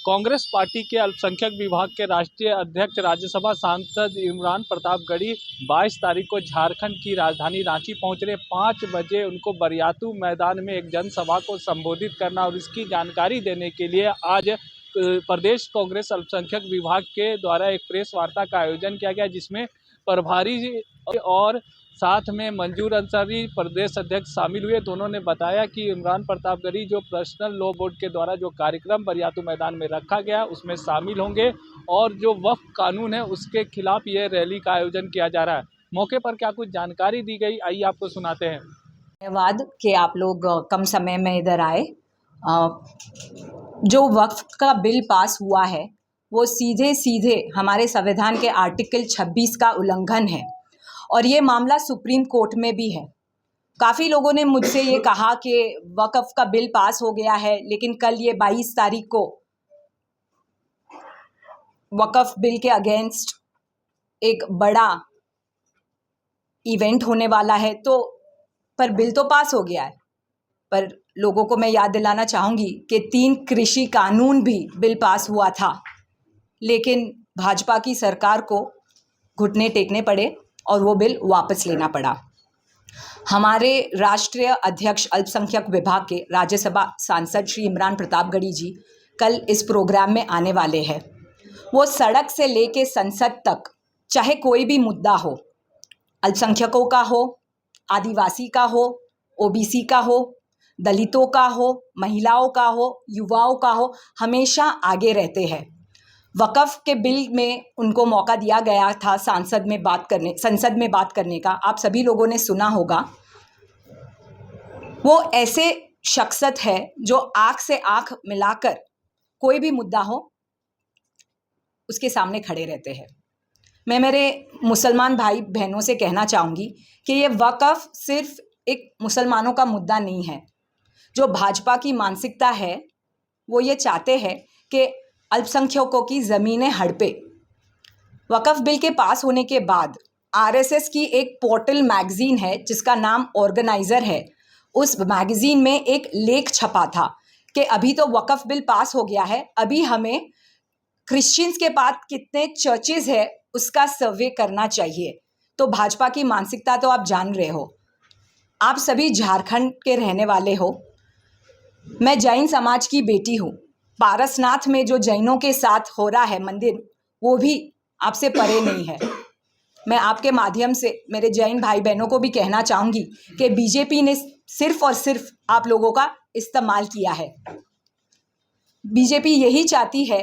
Congress party के अल्पसंख्यक विभाग के राष्ट्रीय अध्यक्ष राज्यसभा सांसद इमरान प्रतापगढ़ी 22 तारीख को झारखंड की राजधानी रांची पहुंच रहे। 5 बजे उनको बरियातू मैदान में एक जनसभा को संबोधित करना और इसकी जानकारी देने के लिए आज प्रदेश कांग्रेस अल्पसंख्यक विभाग के द्वारा एक प्रेस वार्ता का आयोजन किया गया, जिसमें प्रभारी और साथ में मंजूर अंसारी प्रदेश अध्यक्ष शामिल हुए। दोनों ने बताया कि इमरान प्रतापगढ़ी जो पर्सनल लॉ बोर्ड के द्वारा जो कार्यक्रम बरियातू मैदान में रखा गया उसमें शामिल होंगे और जो वक्फ कानून है उसके खिलाफ ये रैली का आयोजन किया जा रहा है। मौके पर क्या कुछ जानकारी दी गई, आइए आपको सुनाते हैं। धन्यवाद कि आप लोग कम समय में इधर आए। जो वक्फ का बिल पास हुआ है वो सीधे सीधे हमारे संविधान के आर्टिकल 26 का उल्लंघन है और ये मामला सुप्रीम कोर्ट में भी है। काफ़ी लोगों ने मुझसे ये कहा कि वक्फ का बिल पास हो गया है, लेकिन कल ये 22 तारीख को वक्फ बिल के अगेंस्ट एक बड़ा इवेंट होने वाला है, तो पर बिल तो पास हो गया है। पर लोगों को मैं याद दिलाना चाहूँगी कि 3 कृषि कानून भी बिल पास हुआ था, लेकिन भाजपा की सरकार को घुटने टेकने पड़े और वो बिल वापस लेना पड़ा। हमारे राष्ट्रीय अध्यक्ष अल्पसंख्यक विभाग के राज्यसभा सांसद श्री इमरान प्रतापगढ़ी जी कल इस प्रोग्राम में आने वाले हैं। वो सड़क से लेके संसद तक चाहे कोई भी मुद्दा हो, अल्पसंख्यकों का हो, आदिवासी का हो, ओबीसी का हो, दलितों का हो, महिलाओं का हो, युवाओं का हो, हमेशा आगे रहते हैं। वक्फ के बिल में उनको मौका दिया गया था संसद में बात करने का, आप सभी लोगों ने सुना होगा। वो ऐसे शख्सियत है जो आँख से आँख मिलाकर कोई भी मुद्दा हो उसके सामने खड़े रहते हैं। मैं मेरे मुसलमान भाई बहनों से कहना चाहूँगी कि ये वक्फ सिर्फ एक मुसलमानों का मुद्दा नहीं है। जो भाजपा की मानसिकता है वो ये चाहते हैं कि अल्पसंख्यकों की ज़मीनें हड़पे। वक्फ बिल के पास होने के बाद आरएसएस की एक पोर्टल मैगज़ीन है जिसका नाम ऑर्गेनाइज़र है। उस मैगज़ीन में एक लेख छपा था कि अभी तो वक्फ बिल पास हो गया है, अभी हमें क्रिश्चियंस के पास कितने चर्चेज़ है उसका सर्वे करना चाहिए। तो भाजपा की मानसिकता तो आप जान रहे हो। आप सभी झारखंड के रहने वाले हो। मैं जैन समाज की बेटी हूँ। पारसनाथ में जो जैनों के साथ हो रहा है मंदिर, वो भी आपसे परे नहीं है। मैं आपके माध्यम से मेरे जैन भाई बहनों को भी कहना चाहूँगी कि बीजेपी ने सिर्फ और सिर्फ आप लोगों का इस्तेमाल किया है। बीजेपी यही चाहती है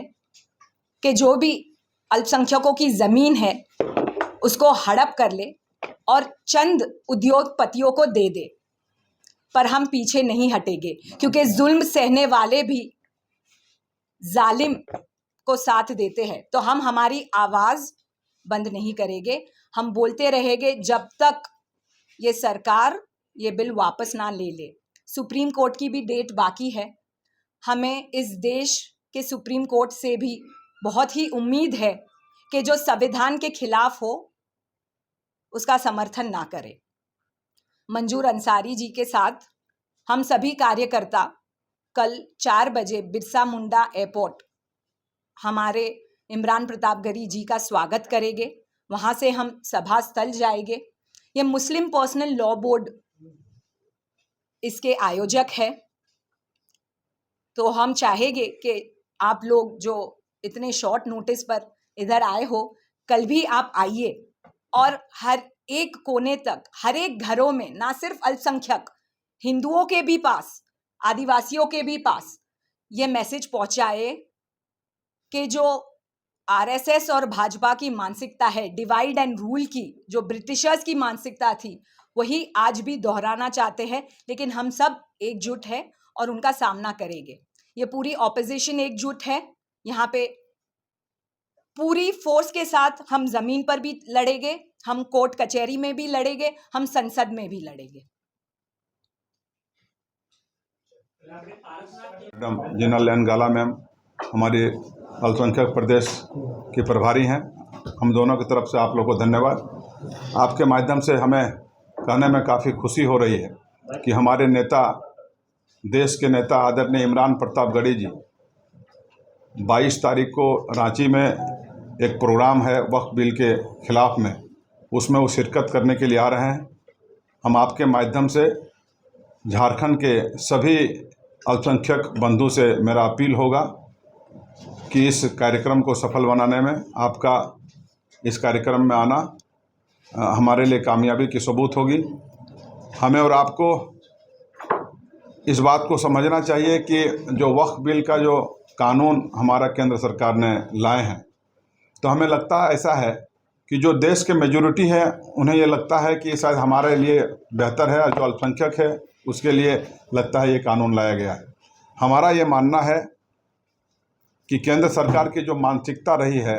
कि जो भी अल्पसंख्यकों की ज़मीन है उसको हड़प कर ले और चंद उद्योगपतियों को दे दे। पर हम पीछे नहीं हटेंगे, क्योंकि जुल्म सहने वाले भी जालिम को साथ देते हैं। तो हम हमारी आवाज़ बंद नहीं करेंगे, हम बोलते रहेंगे जब तक ये सरकार ये बिल वापस ना ले ले। सुप्रीम कोर्ट की भी डेट बाकी है। हमें इस देश के सुप्रीम कोर्ट से भी बहुत ही उम्मीद है कि जो संविधान के खिलाफ हो उसका समर्थन ना करे। मंजूर अंसारी जी के साथ हम सभी कार्यकर्ता कल 4 बजे बिरसा मुंडा एयरपोर्ट हमारे इमरान प्रतापगढ़ी जी का स्वागत करेंगे। वहाँ से हम सभा स्थल जाएंगे। ये मुस्लिम पर्सनल लॉ बोर्ड इसके आयोजक है। तो हम चाहेंगे कि आप लोग जो इतने शॉर्ट नोटिस पर इधर आए हो, कल भी आप आइए और हर एक कोने तक, हर एक घरों में, ना सिर्फ अल्पसंख्यक, हिंदुओं के भी पास, आदिवासियों के भी पास ये मैसेज पहुंचाए कि जो आरएसएस और भाजपा की मानसिकता है, डिवाइड एंड रूल की, जो ब्रिटिशर्स की मानसिकता थी, वही आज भी दोहराना चाहते हैं। लेकिन हम सब एकजुट हैं और उनका सामना करेंगे। ये पूरी ऑपोजिशन एकजुट है। यहाँ पे पूरी फोर्स के साथ हम जमीन पर भी लड़ेंगे, हम कोर्ट कचहरी में भी लड़ेंगे, हम संसद में भी लड़ेंगे। मैडम जनरल एन गाला मैम हमारे अल्पसंख्यक प्रदेश के प्रभारी हैं। हम दोनों की तरफ से आप लोगों को धन्यवाद। आपके माध्यम से हमें कहने में काफ़ी खुशी हो रही है कि हमारे नेता, देश के नेता आदरणीय इमरान प्रतापगढ़ी जी 22 तारीख को रांची में एक प्रोग्राम है वक्फ बिल के ख़िलाफ़ में, उसमें वो शिरकत करने के लिए आ रहे हैं। हम आपके माध्यम से झारखंड के सभी अल्पसंख्यक बंधु से मेरा अपील होगा कि इस कार्यक्रम को सफल बनाने में आपका इस कार्यक्रम में आना हमारे लिए कामयाबी की सबूत होगी। हमें और आपको इस बात को समझना चाहिए कि जो वक्फ बिल का जो कानून हमारा केंद्र सरकार ने लाए हैं, तो हमें लगता है ऐसा है कि जो देश के मेजॉरिटी है उन्हें ये लगता है कि शायद हमारे लिए बेहतर है, और जो अल्पसंख्यक है उसके लिए लगता है ये कानून लाया गया है। हमारा ये मानना है कि केंद्र सरकार की जो मानसिकता रही है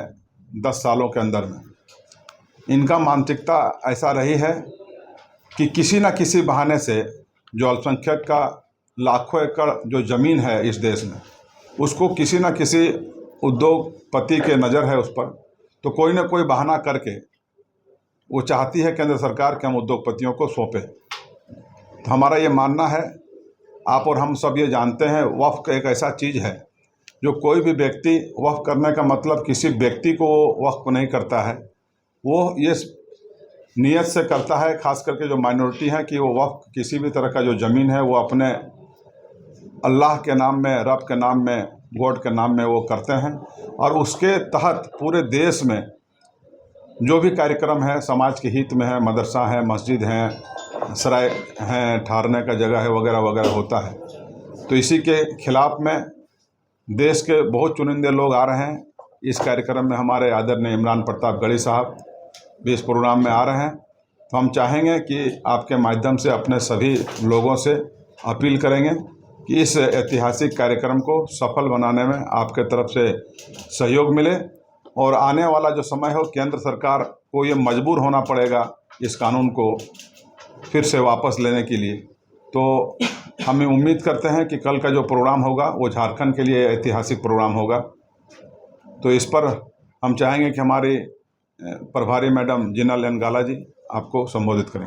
10 सालों के अंदर में, इनका मानसिकता ऐसा रही है कि किसी न किसी बहाने से जो अल्पसंख्यक का लाखों एकड़ जो ज़मीन है इस देश में, उसको किसी न किसी उद्योगपति के नज़र है उस पर, तो कोई ना कोई बहाना करके वो चाहती है केंद्र सरकार कि हम उद्योगपतियों को सौंपें। तो हमारा ये मानना है, आप और हम सब ये जानते हैं, वक्फ एक ऐसा चीज़ है जो कोई भी व्यक्ति वक्फ करने का मतलब किसी व्यक्ति को वक्फ नहीं करता है, वो ये नियत से करता है, ख़ास करके जो माइनॉरिटी है, कि वो वक्फ किसी भी तरह का जो ज़मीन है वो अपने अल्लाह के नाम में, रब के नाम में, गॉड के नाम में वो करते हैं। और उसके तहत पूरे देश में जो भी कार्यक्रम है समाज के हित में है, मदरसा है, मस्जिद हैं, सराय हैं, ठहरने का जगह है, वगैरह वगैरह होता है। तो इसी के ख़िलाफ़ में देश के बहुत चुनिंदे लोग आ रहे हैं इस कार्यक्रम में। हमारे आदरणीय इमरान प्रतापगढ़ी साहब भी इस प्रोग्राम में आ रहे हैं। तो हम चाहेंगे कि आपके माध्यम से अपने सभी लोगों से अपील करेंगे कि इस ऐतिहासिक कार्यक्रम को सफल बनाने में आपके तरफ से सहयोग मिले, और आने वाला जो समय हो केंद्र सरकार को ये मजबूर होना पड़ेगा इस कानून को फिर से वापस लेने के लिए। तो हम उम्मीद करते हैं कि कल का जो प्रोग्राम होगा वो झारखंड के लिए ऐतिहासिक प्रोग्राम होगा। तो इस पर हम चाहेंगे कि हमारी प्रभारी मैडम जिना लेन गाला जी आपको संबोधित करें।